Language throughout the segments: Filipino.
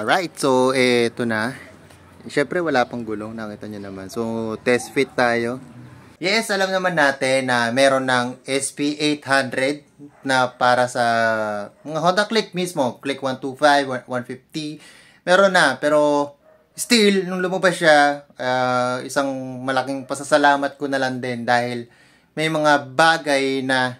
Right, so eto na. Siyempre wala pang gulong, nakita nyo naman. So test fit tayo. Yes, alam naman natin na meron ng SP800 na para sa mga Honda Click mismo. Click 125, 150. Meron na, pero still, nung lumabas siya, isang malaking pasasalamat ko na lang din dahil may mga bagay na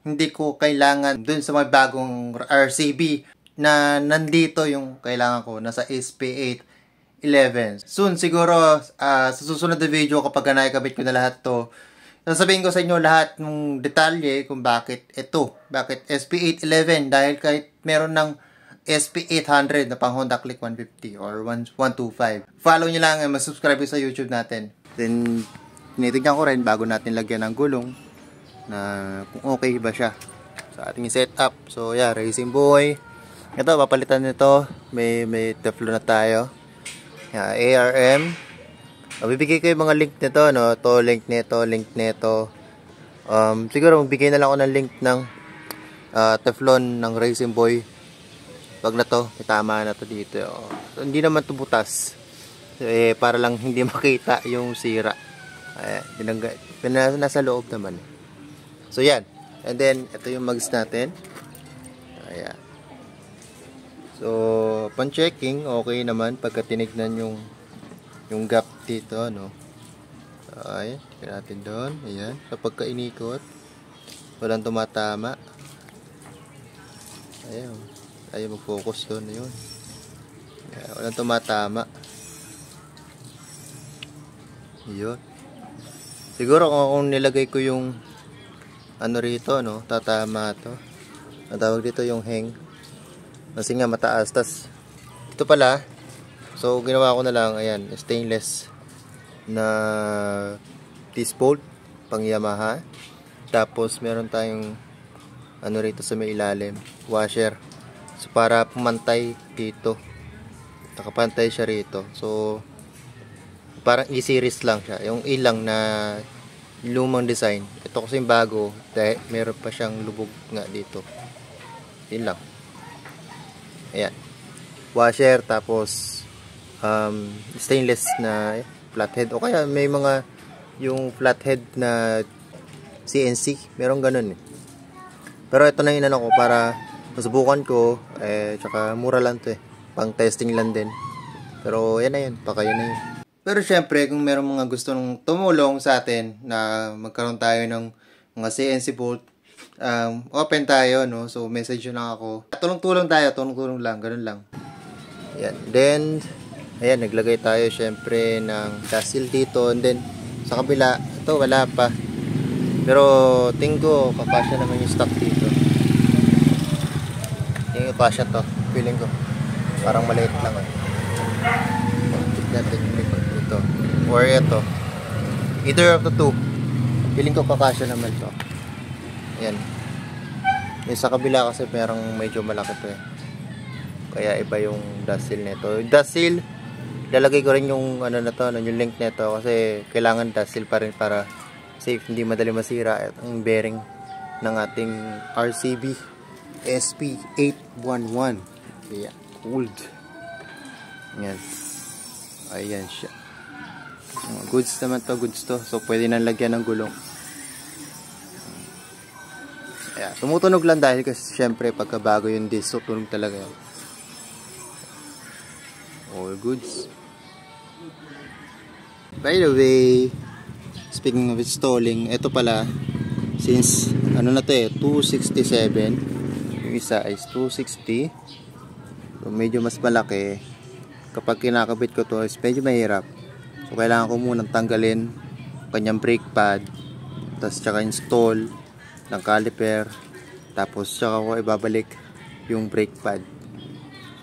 hindi ko kailangan dun sa mga bagong RCB na nandito yung kailangan ko, nasa SP811. Soon, siguro, sa susunod na video, kapag naikabit ko na lahat to, sasabihin ko sa inyo lahat ng detalye kung bakit ito, bakit SP811, dahil kahit meron ng SP800 na pang Honda Click 150 or 125. Follow nyo lang, mag-subscribe sa YouTube natin. Then, tinitignan ko rin bago natin lagyan ng gulong na kung okay ba siya sa ating setup. So, yeah, Racing Boy. Ito, papalitan nito. May Teflon na tayo. Yeah, ARM. Bibigay ko yung mga link nito, no? To link nito. Siguro magbigay na lang ako ng link ng Teflon ng Racing Boy. Wag na to, may tama na to dito. So, hindi naman to butas. Para lang hindi makita yung sira. Nasa loob naman. So, yan. And then, ito yung mags natin. Ayan. So, upon checking, okay naman pagka tinignan yung gap dito, no? Ayan, tignan natin doon. Ayan, kapag inikot, walang tumatama. Ayan, ayaw mag-focus doon. Ayun. Ayan, walang tumatama. Ayun. Siguro kung nilagay ko yung ano rito, no? Tatama to. Ang tawag dito yung hang. Kasi nga mataas. Tas ito pala, so ginawa ko na lang, ayan, stainless na disc bolt pang Yamaha. Tapos meron tayong ano rito sa may ilalim, washer. So para pumantay dito. Nakapantay siya rito. So parang e-series lang siya. Yung ilang na lumang design. Ito kasi yung bago, dahil meron pa siyang lubog nga dito. Yun lang. Ayan. Washer, tapos stainless na flathead. O kaya may mga yung flathead na CNC. Meron ganun eh. Pero ito na yung inano ko para masubukan ko. Tsaka mura lang to eh. Pang testing lang din. Pero yan na yun. Baka yun na yun. Pero syempre, kung meron mga gusto nung tumulong sa atin na magkaroon tayo ng mga CNC bolt, open tayo, no? So, message nyo lang ako. Tulong-tulong tayo, tulong-tulong lang, ganun lang. Ayan. Then, ayan, naglagay tayo syempre ng dasil dito. And then, sa kabila, ito, wala pa. Pero, tingin ko, kakasya naman yung stock dito. Tingin ko, kakasya to. Feeling ko. Parang maliit lang, eh. Natin yung ito. Or ito. Either of the two. Feeling ko kakasya naman to. Ayan. Yung sa kabila kasi merong medyo malaki to eh. Kaya iba yung dust seal nito. Yung dust seal, lalagay ko rin yung ano na to, yung link nito kasi kailangan dust seal pa rin para safe, hindi madali masira ang bearing ng ating RCB SP811. Yeah, old. Ayan. Ayan siya. Goods naman to, goods to. So, pwede nang lagyan ng gulong. Ayan. Tumutunog lang dahil kasi syempre pagka bago yung disc, so tunog talaga yan. All goods. By the way, speaking of installing, ito pala, since, ano na to eh, 267. Yung isa is 260. So, medyo mas malaki. Kapag kinakabit ko to is medyo mahirap. So kailangan ko munang tanggalin kanyang brake pad, tapos tsaka install ng caliper, tapos tsaka ko ibabalik yung brake pad.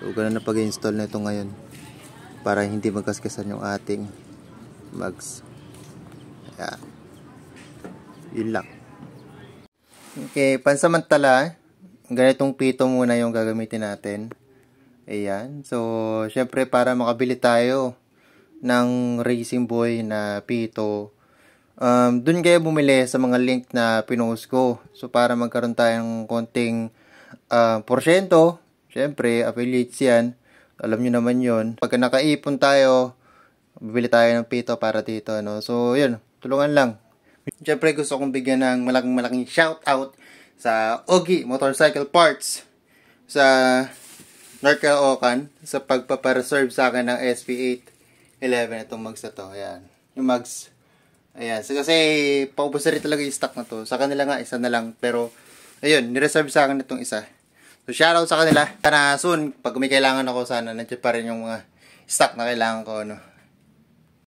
So ganun na pag-install na ito ngayon para hindi magkaskasan yung ating mags. Ayan. Yun lang. Okay, pansamantala, ganitong pito muna yung gagamitin natin. Ayan. So, syempre para makabili tayo ng Racing Boy na pito, dun kayo bumili sa mga link na pinost ko. So, para magkaroon tayo ng konting porsyento, syempre, affiliates yan, Alam nyo naman yon. Pagka nakaipon tayo, bibili tayo ng pito para dito, no? So, yun, tulungan lang. Siyempre, gusto kong bigyan ng malaking shout out sa Ogi Motorcycle Parts sa North Caloocan sa pagpapareserve sa akin ng SP811 itong mugs na to. Ayan. Yung mugs. Ayan. So, kasi paubos na rin talaga yung stock na to. Sa kanila nga, isa na lang. Pero, ayun, nireserve sa akin itong isa. So, shoutout sa kanila. Sana soon, pag may kailangan ako, sana nandiyan pa rin yung mga stock na kailangan ko. Ano.